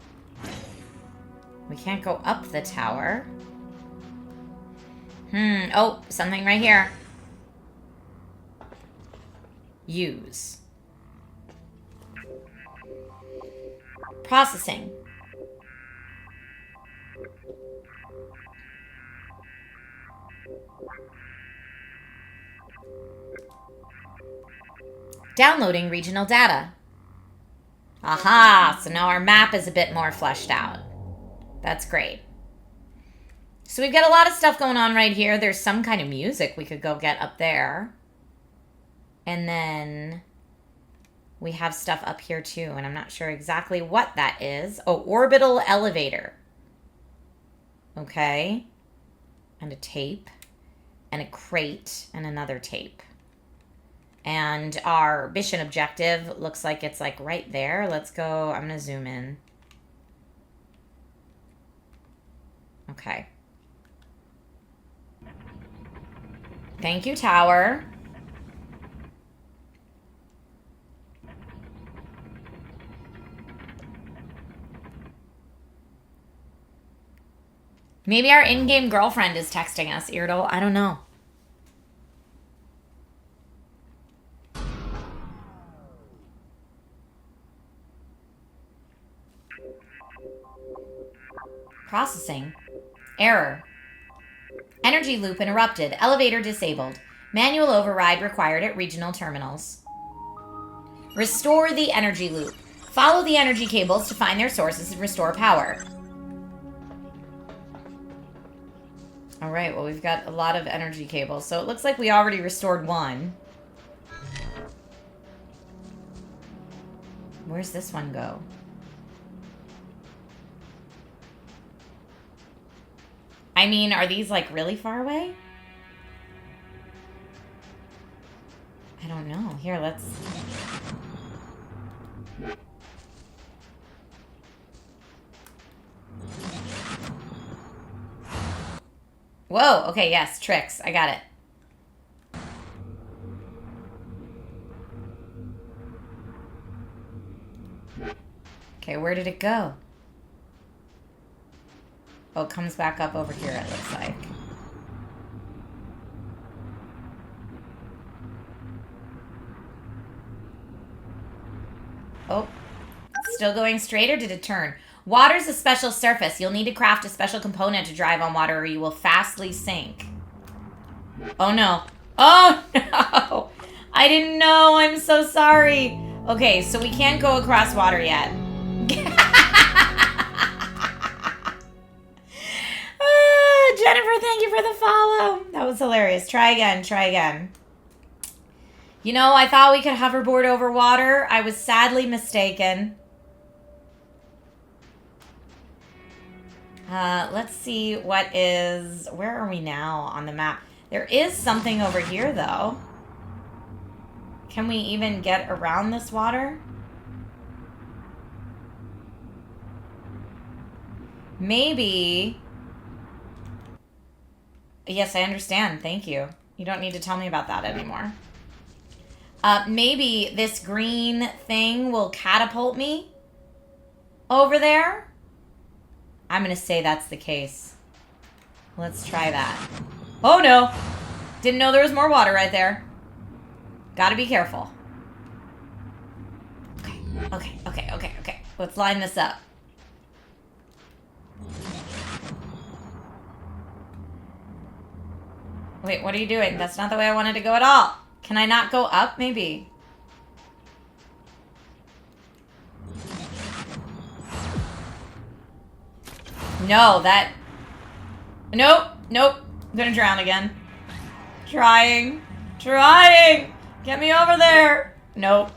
We can't go up the tower. Oh, something right here. Use. Processing. Downloading regional data. Aha, so now our map is a bit more fleshed out. That's great. So we've got a lot of stuff going on right here. There's some kind of music we could go get up there. And then we have stuff up here too, and I'm not sure exactly what that is. Oh, orbital elevator. Okay. And a tape. And a crate. And another tape. And our mission objective looks like it's like right there. Let's go. I'm going to zoom in. Okay. Thank you, tower. Maybe our in-game girlfriend is texting us, Irdal. I don't know. Processing. Error. Energy loop interrupted. Elevator disabled. Manual override required at regional terminals. Restore the energy loop. Follow the energy cables to find their sources and restore power. All right, well, we've got a lot of energy cables. So it looks like we already restored one. Where's this one go? I mean, are these like really far away? I don't know. Here, let's... Whoa, okay, yes, tricks. I got it. Okay, where did it go? Oh, it comes back up over here, it looks like. Oh, still going straight, or did it turn? Water's a special surface. You'll need to craft a special component to drive on water or you will fastly sink. Oh, no. Oh, no. I didn't know. I'm so sorry. Okay, so we can't go across water yet. Jennifer, thank you for the follow. That was hilarious. Try again. Try again. You know, I thought we could hoverboard over water. I was sadly mistaken. Let's see what is... Where are we now on the map? There is something over here, though. Can we even get around this water? Maybe... Yes, I understand. Thank you. You don't need to tell me about that anymore. Maybe this green thing will catapult me over there. I'm going to say that's the case. Let's try that. Oh, no. Didn't know there was more water right there. Gotta be careful. Okay. Let's line this up. Wait, what are you doing? That's not the way I wanted to go at all. Can I not go up, maybe? No, that... Nope. I'm gonna drown again. Trying. Get me over there. Nope.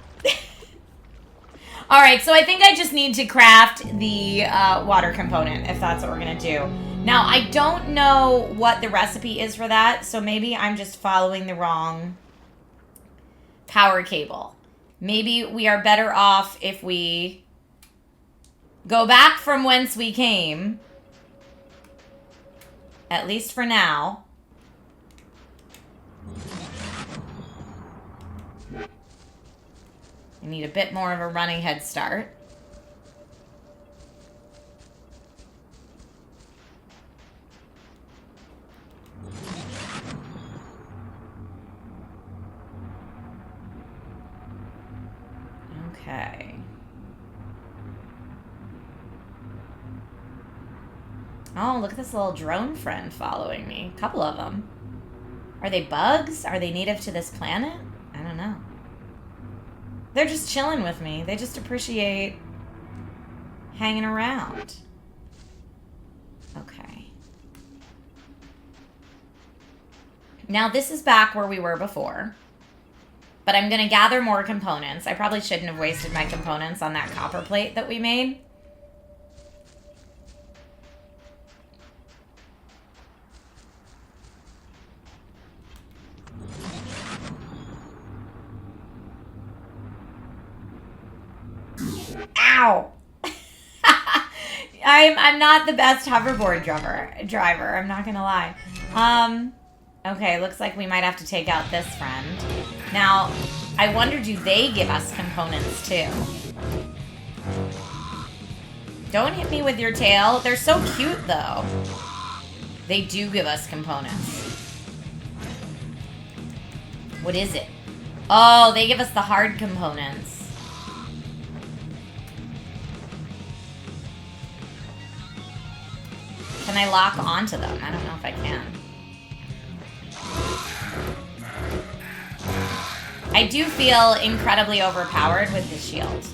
Alright, so I think I just need to craft the water component, if that's what we're gonna do. Now, I don't know what the recipe is for that, so maybe I'm just following the wrong power cable. Maybe we are better off if we go back from whence we came, at least for now. I need a bit more of a running head start. Okay. Oh, look at this little drone friend following me. A couple of them. Are they bugs? Are they native to this planet? I don't know. They're just chilling with me. They just appreciate hanging around. Okay. Now, this is back where we were before. But I'm going to gather more components. I probably shouldn't have wasted my components on that copper plate that we made. Ow! I'm not the best hoverboard driver. I'm not gonna lie. Okay, looks like we might have to take out this friend. Now, I wonder, do they give us components too? Don't hit me with your tail. They're so cute though. They do give us components. What is it? Oh, they give us the hard components. Can I lock onto them? I don't know if I can. I do feel incredibly overpowered with this shield.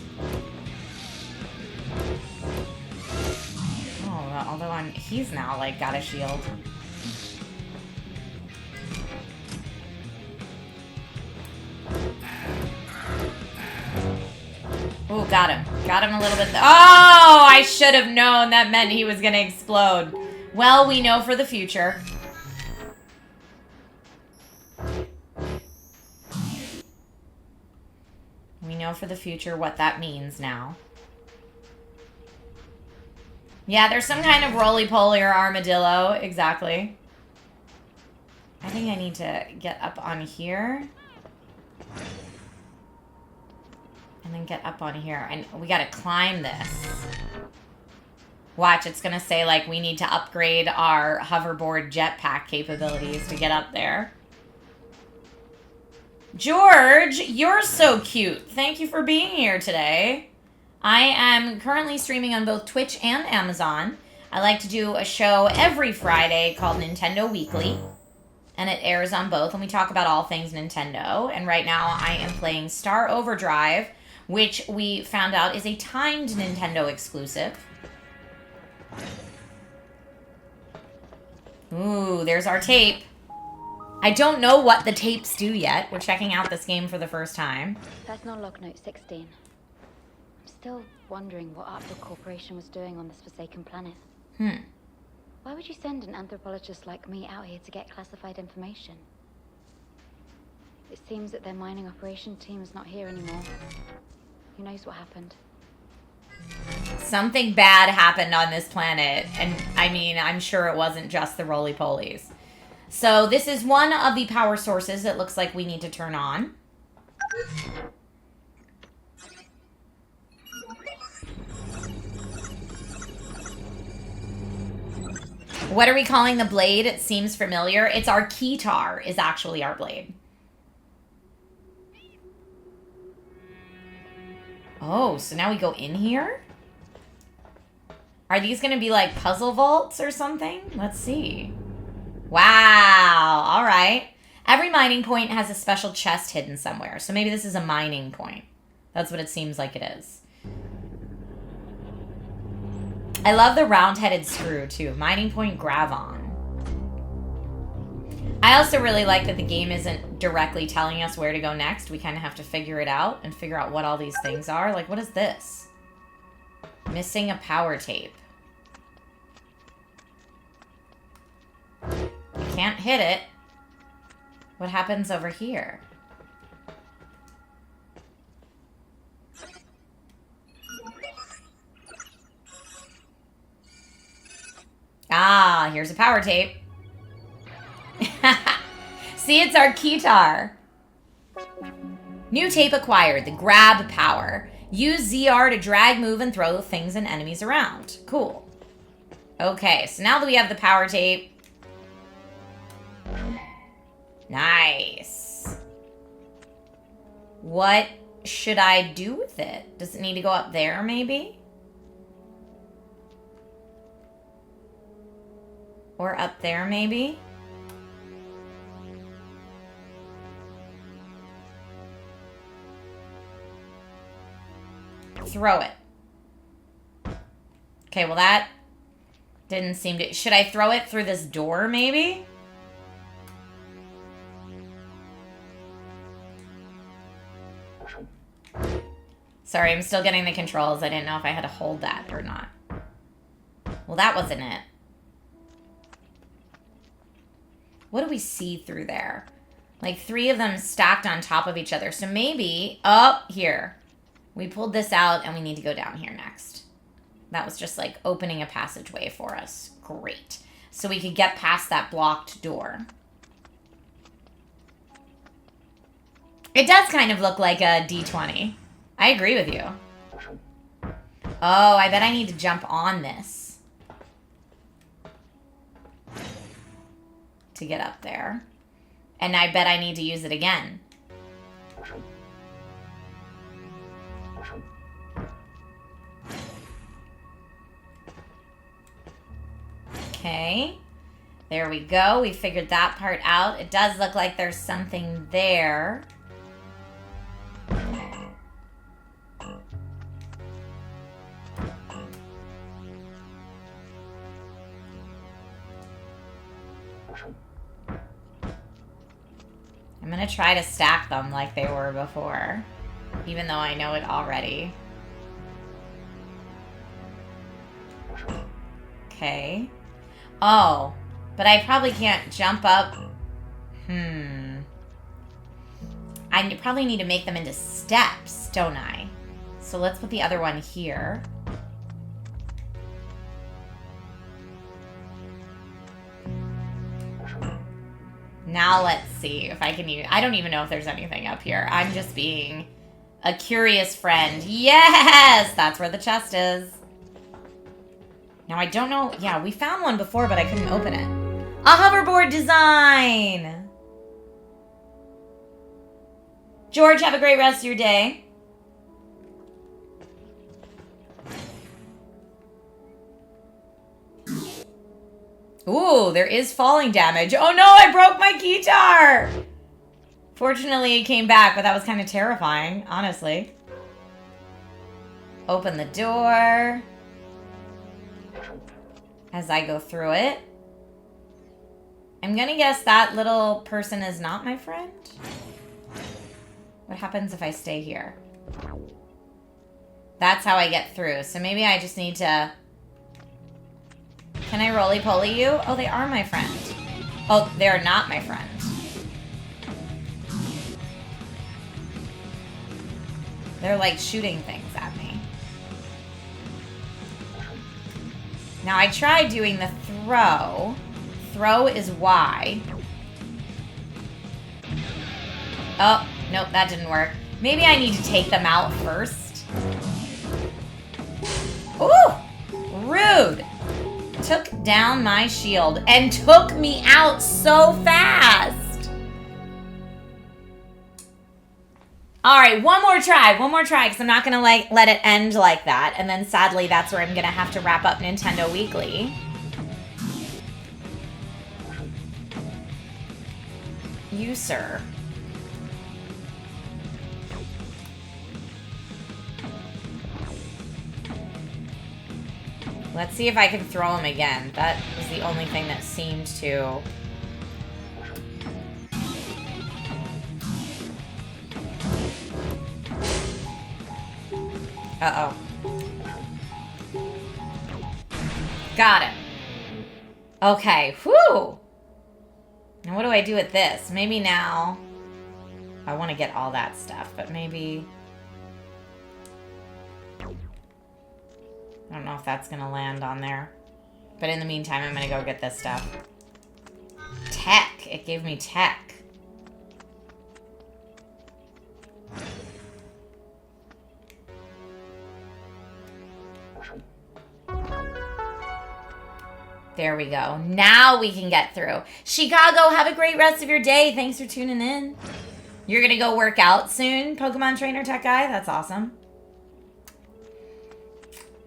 Oh, although he's now like got a shield. Oh, got him. Got him a little bit. Oh, I should have known that meant he was going to explode. Well, we know for the future. We know for the future what that means now. Yeah, there's some kind of roly-poly or armadillo. Exactly. I think I need to get up on here. And then get up on here. And we gotta climb this. Watch, it's gonna say, like, we need to upgrade our hoverboard jetpack capabilities to get up there. George, you're so cute. Thank you for being here today. I am currently streaming on both Twitch and Amazon. I like to do a show every Friday called Nintendo Weekly. And it airs on both, and we talk about all things Nintendo. And right now I am playing Star Overdrive, which we found out is a timed Nintendo exclusive. Ooh, there's our tape. I don't know what the tapes do yet. We're checking out this game for the first time. Personal log note 16. I'm still wondering what Arctic Corporation was doing on this forsaken planet. Why would you send an anthropologist like me out here to get classified information? It seems that their mining operation team is not here anymore. Who knows what happened? Something bad happened on this planet. And, I mean, I'm sure it wasn't just the roly-polies. So, this is one of the power sources it looks like we need to turn on. What are we calling the blade? It seems familiar. It's our keytar is actually our blade. Oh, so now we go in here? Are these going to be like puzzle vaults or something? Let's see. Wow. All right. Every mining point has a special chest hidden somewhere. So maybe this is a mining point. That's what it seems like it is. I love the round-headed screw, too. Mining point Gravon. I also really like that the game isn't directly telling us where to go next. We kind of have to figure it out and figure out what all these things are. Like, what is this? Missing a power tape. I can't hit it. What happens over here? Ah, here's a power tape. See, it's our keytar. New tape acquired, the grab power. Use ZR to drag, move, and throw things and enemies around. Cool. Okay, so now that we have the power tape. Nice. What should I do with it? Does it need to go up there, maybe? Or up there, maybe? Throw it. Okay, well that didn't seem to... Should I throw it through this door, maybe? Sorry, I'm still getting the controls. I didn't know if I had to hold that or not. Well, that wasn't it. What do we see through there? Like 3 of them stacked on top of each other. So maybe, oh, here. We pulled this out and we need to go down here next. That was just like opening a passageway for us. Great. So we could get past that blocked door. It does kind of look like a D20. I agree with you. Oh, I bet I need to jump on this to get up there. And I bet I need to use it again. Okay. There we go. We figured that part out. It does look like there's something there. I'm going to try to stack them like they were before, even though I know it already. Okay. Oh, but I probably can't jump up. I probably need to make them into steps, don't I? So let's put the other one here. Now let's see if I can use... I don't even know if there's anything up here. I'm just being a curious friend. Yes! That's where the chest is. Now I don't know... Yeah, we found one before, but I couldn't open it. A hoverboard design! George, have a great rest of your day. Ooh, there is falling damage. Oh no, I broke my guitar! Fortunately, it came back, but that was kind of terrifying, honestly. Open the door. As I go through it. I'm gonna guess that little person is not my friend. What happens if I stay here? That's how I get through. So maybe I just need to... Can I roly-poly you? Oh, they are my friend. Oh, they're not my friend. They're like shooting things at me. Now I tried doing the throw. Throw is Y. Oh, nope, that didn't work. Maybe I need to take them out first. Ooh, rude. Took down my shield and took me out so fast. All right, one more try, because I'm not gonna let it end like that. And then sadly, that's where I'm gonna have to wrap up Nintendo Weekly. You, sir. Let's see if I can throw him again. That was the only thing that seemed to... Uh-oh. Got him. Okay, whew! Now what do I do with this? Maybe now... I want to get all that stuff, but maybe... I don't know if that's going to land on there. But in the meantime, I'm going to go get this stuff. Tech. It gave me tech. There we go. Now we can get through. Chicago, have a great rest of your day. Thanks for tuning in. You're going to go work out soon, Pokemon Trainer Tech Guy? That's awesome.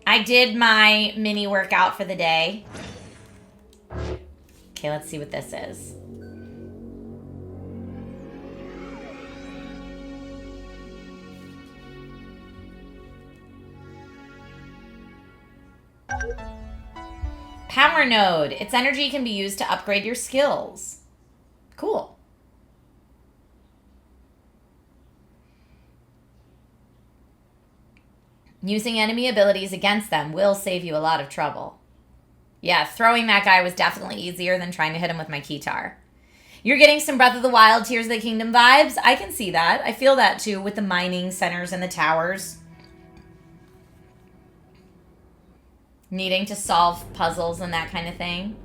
I did my mini workout for the day. Okay, let's see what this is. Power node. Its energy can be used to upgrade your skills. Cool. Using enemy abilities against them will save you a lot of trouble. Yeah, throwing that guy was definitely easier than trying to hit him with my keytar. You're getting some Breath of the Wild, Tears of the Kingdom vibes. I can see that. I feel that too with the mining centers and the towers. Needing to solve puzzles and that kind of thing.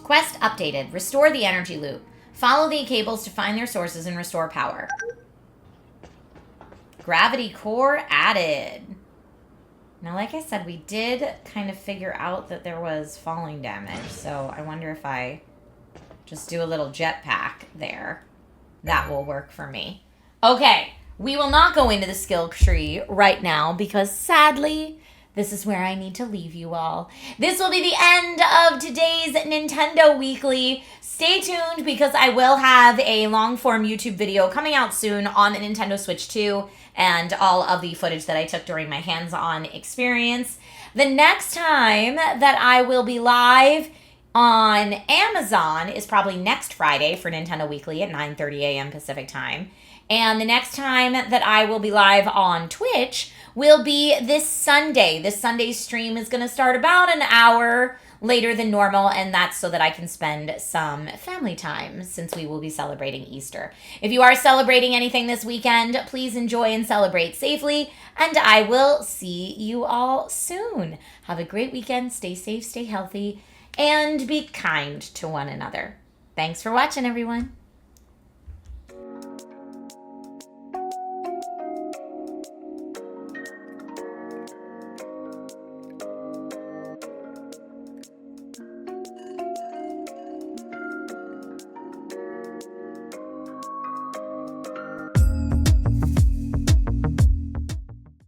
Quest updated. Restore the energy loop. Follow the cables to find their sources and restore power. Gravity core added. Now, like I said, we did kind of figure out that there was falling damage, so I wonder if I just do a little jetpack there. That will work for me. Okay, we will not go into the skill tree right now because sadly, this is where I need to leave you all. This will be the end of today's Nintendo Weekly. Stay tuned because I will have a long-form YouTube video coming out soon on the Nintendo Switch 2 and all of the footage that I took during my hands-on experience. The next time that I will be live on Amazon is probably next Friday for Nintendo Weekly at 9:30 a.m. Pacific time. And the next time that I will be live on Twitch will be this Sunday. This Sunday's stream is going to start about an hour later than normal, and that's so that I can spend some family time since we will be celebrating Easter. If you are celebrating anything this weekend, please enjoy and celebrate safely, and I will see you all soon. Have a great weekend. Stay safe, stay healthy, and be kind to one another. Thanks for watching, everyone.